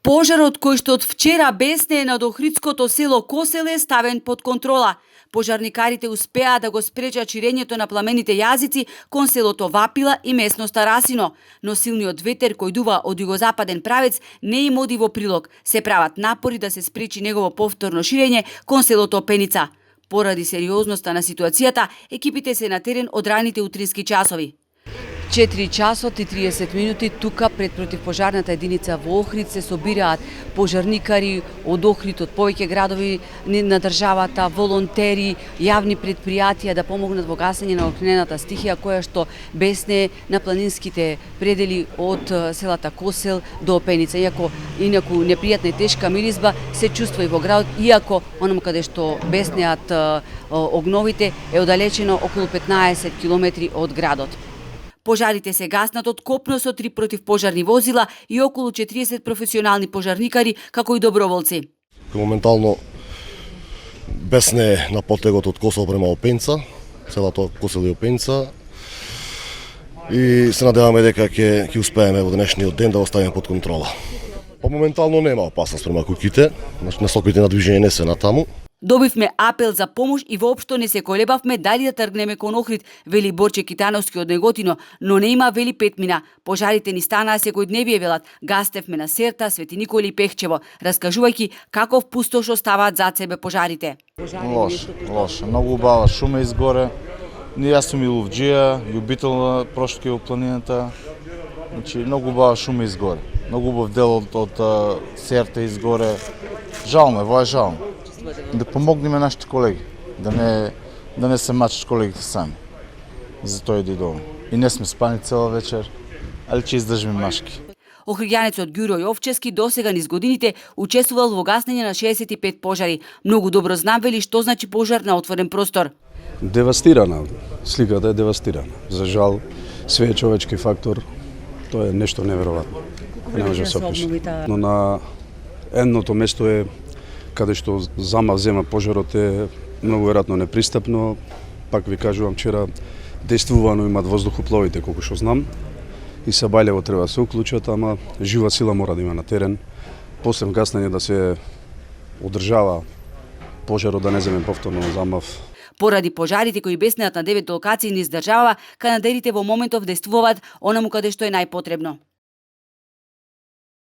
Пожарот кој што од вчера беснее над охридското село Косел е ставен под контрола. Пожарникарите успеа да го спречат ширењето на пламените јазици кон селото Вапила и местноста Расино, но силниот ветер кој дува од југозападен правец не им оди во прилог. Се прават напори да се спречи негово повторно ширење кон селото Пеница. Поради сериозноста на ситуацијата, екипите се на терен од раните утрински часови. 4 часот и 30 минути тука пред противпожарната единица во Охрид се собираат пожарникари од Охрид, од повеќе градови на државата, волонтери, јавни предпријатија да помогнат во гасење на огнената стихија која што бесне на планинските предели од селата Косел до Пеница. Инаку непријатна и тешка миризба се чувства и во градот, иако онаму каде што беснеат огновите е оддалечено околу 15 километри од градот. Пожарите се гаснат од копно со 3 противпожарни возила и околу 40 професионални пожарникари, како и доброволци. Моментално бесне на потегот од Косел према Опенца, селото Косел и Опенца. И се надеваме дека ќе успееме во денешниот ден да оставиме под контрола. Моментално нема опасност према куќите, насоките на движење не се натаму. Добивме апел за помош и воопшто не се колебавме дали да тргнеме кон Охрид, вели Борче Китановски од Неготино, но не има вели петмина. Пожарите ни станаа секојдневие велат. Гастевме на Серта, Свети Николи и Пехчево, раскажувајќи каков пустош оставаат зад себе пожарите. Лошо, многу убава шума изгоре. Јас сум и ловџија, љубител на прошетки во планината. Значи многу убава шума изгоре. Многу убав дел од Серта изгоре. Жално е, жално. Да помогнеме нашите колеги, да не се мачат колегите сами. Затоа и дојдовме. И не сме спани цела вечер, али ќе издржиме машки. Охриѓанецот Ѓуро Јовчевски досега низ годините учествувал во гаснење на 65 пожари. Многу добро знам вели што значи пожар на отворен простор. Девастирана, сликата е девастирана. За жал, све е човечки фактор, тоа е нешто неверојатно. Не може да се опише. Но на едното место е каде што зема пожарот е многу веројатно непристапно. Пак ви кажувам, вчера действувано имат воздухопловите, колку што знам. И Сабајлево треба да се уклучат, ама жива сила мора да има на терен. После гаснење да се одржава пожарот, да не земе повторно замав. Поради пожарите кои беснеат на 9 локации низ држава, канадерите во моментов действуваат онаму каде што е најпотребно.